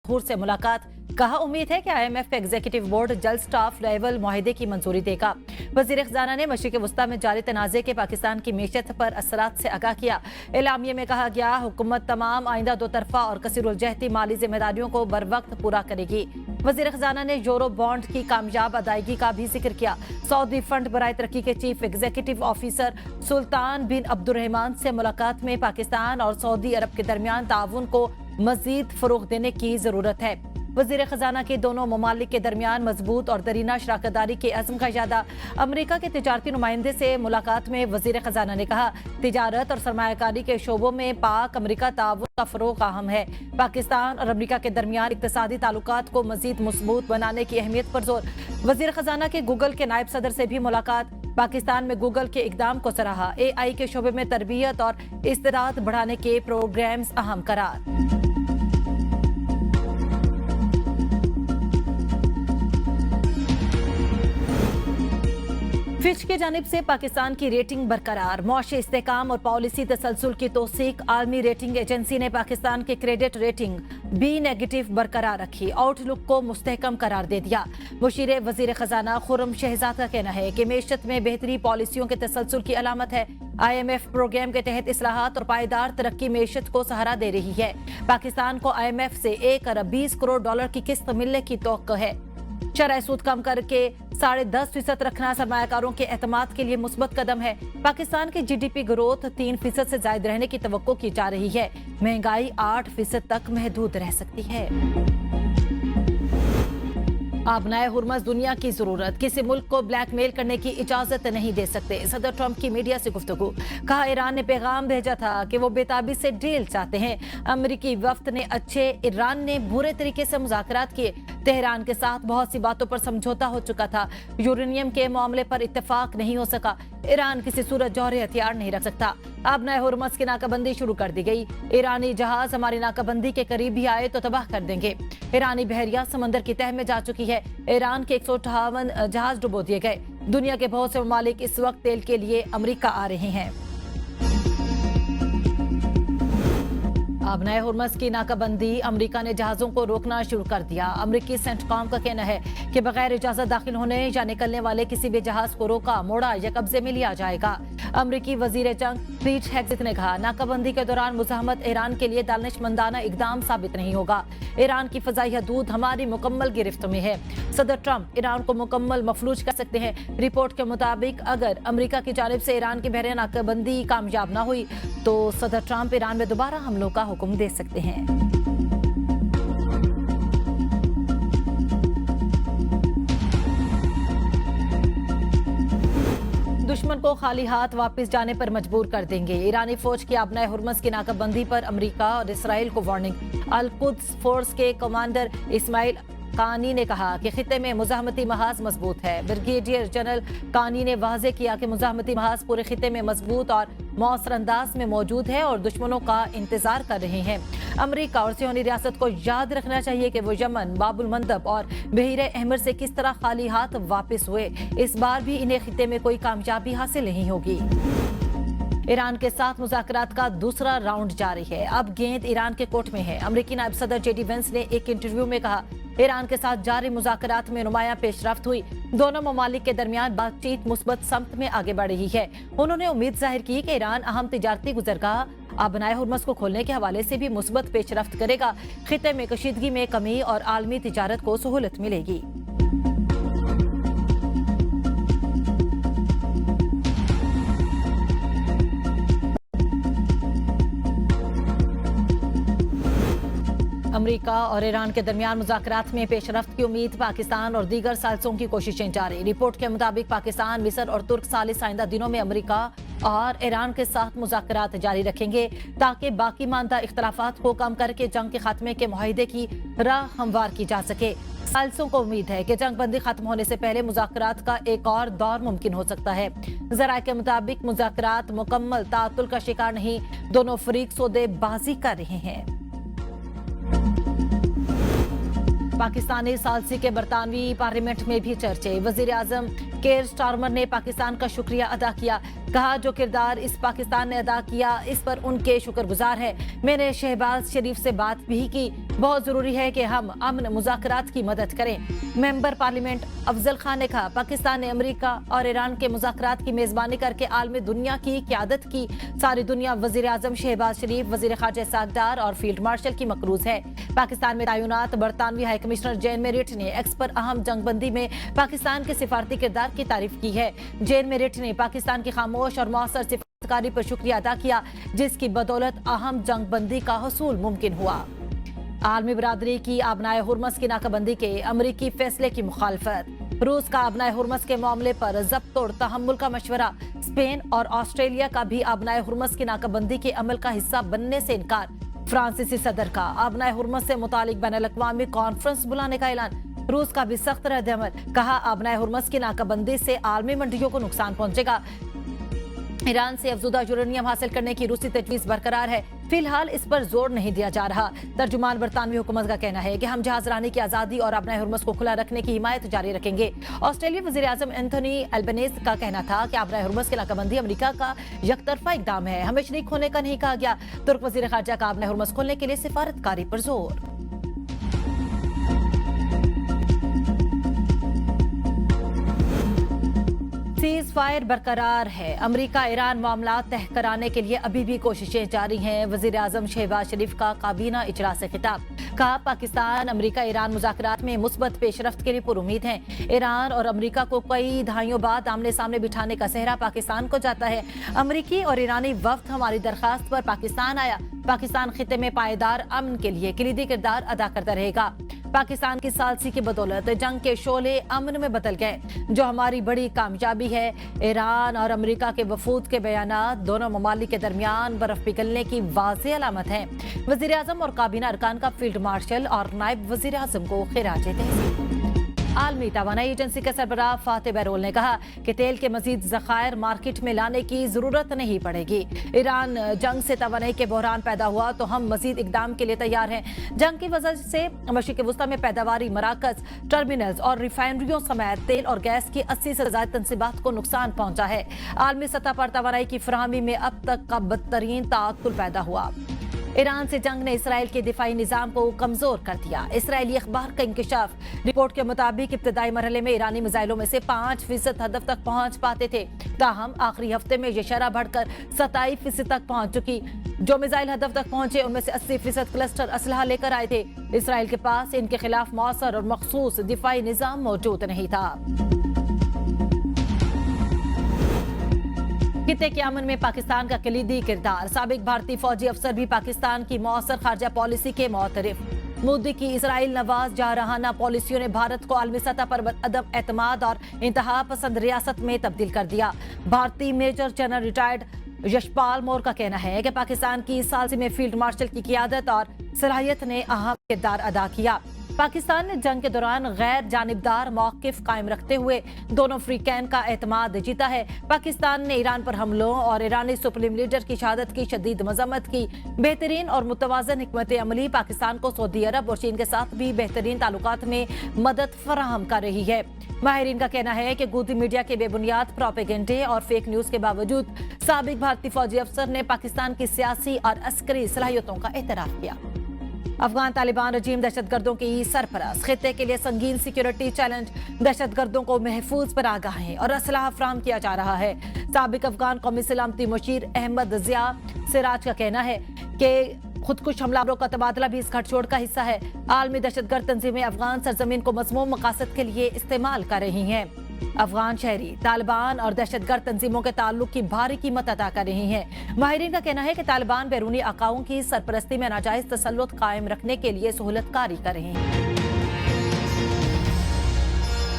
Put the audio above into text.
हुर से मुलाकात, कहा उम्मीद है कि IMF का एग्जीक्यूटिव बोर्ड जल्द स्टाफ लेवल मुआहदे की मंजूरी देगा। वजीर खजाना ने मशरिक वस्ता में जारी तनाज़े के पाकिस्तान की मीशत पर असरात से आगाह किया। एलामिये में कहा गया, हुकूमत तमाम आइंदा दो तरफा और कसीरुल-जहती माली जिम्मेदारियों को बर वक्त पूरा करेगी। वजीर खजाना ने यूरो बॉन्ड की कामयाब अदायगी का भी जिक्र किया। सऊदी फंड बराए तरक्की के चीफ एग्जीक्यूटिव ऑफिसर सुल्तान बिन अब्दुर्रहमान से मुलाकात में पाकिस्तान और सऊदी अरब के दरमियान ताउन को मजीद फरोग देने की जरूरत है। वजीर खजाना के दोनों ममालिक के दरमियान मजबूत और दरीना शराकतदारी के अज़्म का इजादा। अमरीका के तिजारती नुमाइंदे से मुलाकात में वजीर खजाना ने कहा, तिजारत और सरमायाकारी के शोबों में पाक अमरीका ताउन का फरोग अहम है। पाकिस्तान और अमरीका के दरमियान इक्तिसादी ताल्लुकात को मजीद मजबूत बनाने की अहमियत पर जोर। वजीर खजाना के गूगल के नायब सदर से भी मुलाकात। पाकिस्तान में गूगल के इकदाम को सराहा। AI के शोबे में तरबियत और इस्तिदाद बढ़ाने के प्रोग्राम्स अहम करार। फिच की जानिब से पाकिस्तान की रेटिंग बरकरार। मुआशी इस्तेहकाम और पॉलिसी तसलसल की तौसीक। आलमी रेटिंग एजेंसी ने पाकिस्तान की क्रेडिट रेटिंग B- बरकरार रखी। आउटलुक को मुस्तहकम करार दे दिया। मुशीर वजीर खजाना खुर्रम शहजाद का कहना है कि मेशत में बेहतरी पॉलिसियों के तसलसल की अलामत है। IMF प्रोग्राम के तहत इस्लाहात और पायदार तरक्की मेशत को सहारा दे रही है। पाकिस्तान को IMF से 1 अरब 20 करोड़ डॉलर की किस्त मिलने की तवक्को है। शरह सूद कम करके 10.5% रखना सरमायाकारों के एतमाद के लिए मुस्बत कदम है। पाकिस्तान की GDP ग्रोथ 3% से ज्यादा रहने की तवक्को की जा रही है। महंगाई 8% तक महदूद रह सकती है। आबनाए हुर्मस दुनिया की जरूरत, किसी मुल्क को ब्लैकमेल करने की इजाजत नहीं दे सकते। सदर ट्रंप की मीडिया से गुफ्तगू। कहा, ईरान ने पैगाम भेजा था कि वो बेताबी से डील चाहते हैं। अमरीकी वफ्द ने अच्छे, ईरान ने बुरे तरीके से मुज़ाकरात किए। तेहरान के साथ बहुत सी बातों पर समझौता हो चुका था। यूरेनियम के मामले पर इत्तेफाक नहीं हो सका। ईरान किसी सूरत जौहरी हथियार नहीं रख सकता। आबनाए हुर्मस की नाकाबंदी शुरू कर दी गई। ईरानी जहाज हमारी नाकाबंदी के करीब भी आए तो तबाह कर देंगे। ईरानी बहरिया समंदर की तह में जा चुकी है। ईरान के 158 जहाज डुबो दिए गए। दुनिया के बहुत से ममालिक इस वक्त तेल के लिए अमरीका आ रहे हैं। आबनाए हुर्मस की नाकाबंदी, अमरीका ने जहाजों को रोकना शुरू कर दिया। अमरीकी सेंटकॉम का कहना है कि बगैर इजाजत दाखिल होने या निकलने वाले किसी भी जहाज को रोका, मोड़ा या कब्जे में लिया जाएगा। अमरीकी वजीर जंग पीट हेग्सेथ ने कहा, नाकाबंदी के दौरान मुजाहमत ईरान के लिए दानिशमंदाना इकदाम साबित नहीं होगा। ईरान की फजाई हदूद हमारी मुकम्मल गिरफ्त में है। सदर ट्रंप ईरान को मुकम्मल मफलूज कर सकते हैं। रिपोर्ट के मुताबिक अगर अमरीका की जानिब से ईरान की बहरिया नाकाबंदी कामयाब न हुई तो सदर ट्रंप ईरान में दोबारा हमलों का हुक्म दे सकते हैं। दुश्मन को खाली हाथ वापस जाने पर मजबूर कर देंगे। ईरानी फौज की आबनाए हुर्मस की नाकाबंदी पर अमरीका और इसराइल को वार्निंग। अल कुद्स फोर्स के कमांडर इस्माइल कानी ने कहा कि खिते में मुजाहमती महाज मजबूत है। ब्रिगेडियर जनरल कानी ने वाज़े किया कि मुजाहमती महाज पूरे खिते में मजबूत और मौसर अंदाज में मौजूद है और दुश्मनों का इंतजार कर रहे हैं। अमरीका और सियोनी रियासत को याद रखना चाहिए कि वो यमन, बाबुल मंदब और बहरे अहमर से किस तरह खाली हाथ वापस हुए। इस बार भी इन्हें खिते में कोई कामयाबी हासिल नहीं होगी। ईरान के साथ मुज़ाकरात का दूसरा राउंड जारी है। अब गेंद ईरान के कोर्ट में है। अमरीकी नायब सदर JD वेंस ने एक इंटरव्यू में कहा, ईरान के साथ जारी मुज़ाकरात में नुमाया पेशरफ्त हुई। दोनों ममालिक के दरमियान बातचीत मुस्बत समत में आगे बढ़ रही है। उन्होंने उम्मीद जाहिर की कि ईरान अहम तिजारती गुज़रगाह आबनाए हुर्मस को खोलने के हवाले से भी मुस्बत पेशरफ्त करेगा। खिते में कशीदगी में कमी और आलमी तिजारत को सहूलत मिलेगी। अमरीका और ईरान के दरमियान मुज़ाकरात में पेशरफ्त की उम्मीद। पाकिस्तान और दीगर सालिसों की कोशिशें जारी। रिपोर्ट के मुताबिक पाकिस्तान, मिस्र और तुर्क सालिस आइंदा दिनों में अमरीका और ईरान के साथ मुज़ाकरात जारी रखेंगे ताकि बाकी मानदा इख्तलाफात को कम करके जंग के खात्मे के मुआहिदे की राह हमवार की जा सके। सालिसों को उम्मीद है कि जंग बंदी खत्म होने से पहले मुज़ाकरात का एक और दौर मुमकिन हो सकता है। ज़राए के मुताबिक मुज़ाकरात मुकम्मल ताअत्तुल का शिकार नहीं। दोनों फरीक सौदेबाजी कर रहे हैं। पाकिस्तानी सालसी के बरतानवी पार्लियामेंट में भी चर्चे। वजीर आजम केयर स्टारमर ने पाकिस्तान का शुक्रिया अदा किया। कहा जो किरदार इस पाकिस्तान ने अदा किया इस पर उनके शुक्रगुजार है। मैंने शहबाज शरीफ से बात भी की। बहुत जरूरी है कि हम अमन मुज़ाकरात की मदद करें। मेंबर पार्लियामेंट अफजल खान ने कहा पाकिस्तान ने अमेरिका और ईरान के मुज़ाकरात की मेजबानी करके आलमी दुनिया की क़यादत की। सारी दुनिया वज़ीर आज़म शहबाज शरीफ, वज़ीर ख़ारजा इसाक डार और फील्ड मार्शल की मकरूज है। पाकिस्तान में तैनात बरतानवी हाई कमिश्नर जेन मेरिट ने एक्स पर अहम जंगबंदी में पाकिस्तान के सिफारती किरदार की तारीफ की है। जेन मेरिट ने पाकिस्तान की खामोश और मौसर सिफारतकारी पर शुक्रिया अदा किया, जिसकी बदौलत अहम जंगबंदी का हुसूल मुमकिन हुआ। आलमी बरादरी की आबनाए हुर्मस की नाकाबंदी के अमरीकी फैसले की मुखालफत। रूस का आबनाए हुर्मस के मामले पर ज़ब्त और तहम्मुल का मशवरा। स्पेन और ऑस्ट्रेलिया का भी आबनाए हुर्मस की नाकाबंदी के अमल का हिस्सा बनने से इनकार। फ्रांसीसी सदर का आबनाए हुर्मस से मुतालिक बैनुल-अक़वामी कॉन्फ्रेंस बुलाने का ऐलान। रूस का भी सख्त रद्द-ए-अमल। कहा आबनाए हुर्मस की नाकाबंदी से आलमी मंडियों को नुकसान पहुंचेगा। ईरान से अफजुदा यूरेनियम हासिल करने की रूसी तजवीज़ बरकरार है। फिलहाल इस पर जोर नहीं दिया जा रहा। तर्जुमान बरतानवी हुकूमत का कहना है कि हम जहाज रानी की आज़ादी और आबनाए हुर्मस को खुला रखने की हिमायत जारी रखेंगे। ऑस्ट्रेलिया वज़ीर आज़म एंथोनी अल्बनीज़ का कहना था कि आबनाए हुर्मस की नाकाबंदी अमेरिका का यकतरफा इक़दाम है, हमें शरीक होने का नहीं कहा गया। तुर्क वज़ीर ख़ारजा का आबनाए हुर्मस खोलने के लिए सिफारतकारी पर जोर। सीज फायर बरकरार है। अमेरिका ईरान मामला तह कराने के लिए अभी भी कोशिशें जारी हैं। वज़ीर आज़म शहबाज शरीफ का काबीना इजलास से खिताब। कहा पाकिस्तान अमेरिका ईरान मुज़ाकरात में मुस्बत पेशरफ्त के लिए पुरुमीद हैं। ईरान और अमेरिका को कई दहाइयों बाद आमने सामने बिठाने का सेहरा पाकिस्तान को जाता है। अमेरिकी और ईरानी वफ्द हमारी दरखास्त पर पाकिस्तान आया। पाकिस्तान खिते में पायदार अमन के लिए कलीदी किरदार अदा करता रहेगा। पाकिस्तान की सालसी की बदौलत जंग के शोले अमन में बदल गए, जो हमारी बड़ी कामयाबी है। ईरान और अमेरिका के वफूद के बयानात दोनों ममालिक के दरमियान बर्फ पिघलने की वाज़ेह अलामत है। वज़ीर आज़म और काबीना अरकान का फील्ड मार्शल और नायब वज़ीर आज़म को खिराज तहसीन। आलमी तवानाई एजेंसी के सरबराह फाते बैरोल ने कहा कि तेल के मजीद ज़खायर मार्केट में लाने की जरूरत नहीं पड़ेगी। ईरान जंग से तवानाई के बहरान पैदा हुआ तो हम मजीद इकदाम के लिए तैयार हैं। जंग की वजह से मशरिक़ वस्ता में पैदावारी मराकज, टर्मिनल्स और रिफाइनरियों समेत तेल और गैस की 80 से ज़ायद तनसीबात को नुकसान पहुंचा है। आलमी सतह पर तवानाई की फराहमी में अब तक का बदतरीन ताअत्तुल पैदा हुआ। ईरान से जंग ने इसराइल के दिफाई निज़ाम को कमजोर कर दिया। इसराइली अखबार का इंकिशाफ। रिपोर्ट के मुताबिक इब्तदाई मरहले में ईरानी मिसाइलों में से 5% हदफ तक पहुंच पाते थे, ताहम आखिरी हफ्ते में यह शरह बढ़कर 27% तक पहुंच चुकी। जो मिसाइल हदफ तक पहुंचे उनमें से 80% क्लस्टर असलहा लेकर आए थे। इसराइल के पास इनके खिलाफ मौसर और मखसूस दिफाई निज़ाम मौजूद नहीं था। खित्ते के अमन में पाकिस्तान का कलीदी किरदार। साबिक भारतीय फौजी अफसर भी पाकिस्तान की मौसर खारजा पॉलिसी के मोतरफ। मोदी की इसराइल नवाज जारहाना पॉलिसियों ने भारत को आलमी सतह पर अदम एतमाद और इंतहा पसंद रियासत में तब्दील कर दिया। भारतीय major general retired Yashpal Maurya का कहना है कि पाकिस्तान की इस सालसी में फील्ड मार्शल की क़ियादत और सलाहियत ने अहम किरदार अदा किया। पाकिस्तान ने जंग के दौरान गैर जानिबदार मौक़िफ़ कायम रखते हुए दोनों फ्रीकैन का एतमाद जीता है। पाकिस्तान ने ईरान पर हमलों और ईरानी सुप्रीम लीडर की शहादत की शदीद मजम्मत की। बेहतरीन और मुतवाज़न हिकमत अमली पाकिस्तान को सऊदी अरब और चीन के साथ भी बेहतरीन ताल्लुकात में मदद फराहम कर रही है। माहिरीन का कहना है कि गोदी मीडिया के बेबुनियाद प्रोपेगेंडे और फेक न्यूज़ के बावजूद साबिक भारतीय फौजी अफसर ने पाकिस्तान की सियासी और अस्करी सलाहियतों का एतराफ़ किया। अफगान तालिबान रजीम दहशतगर्दों की सरपरस्त। खित्ते के लिए संगीन सिक्योरिटी चैलेंज। दहशतगर्दों को महफूज पनाहगाहें और असलाह फराहम किया जा रहा है। साबिक अफगान कौमी सलामती मुशीर अहमद ज़िया सिराज का कहना है कि खुदकुश हमलावरों का तबादला भी इस गठजोड़ का हिस्सा है। आलमी दहशतगर्द तंजीमें अफगान सरजमीन को मज़मूम मकासद के लिए इस्तेमाल कर रही हैं। अफगान शहरी तालिबान और दहशतगर्द तंजीमों के ताल्लुक की भारी कीमत अदा कर रही हैं। माहिरीन का कहना है कि तालिबान बैरूनी आकाओं की सरपरस्ती में नाजायज तसल्लुत कायम रखने के लिए सहूलतकारी कर रहे हैं।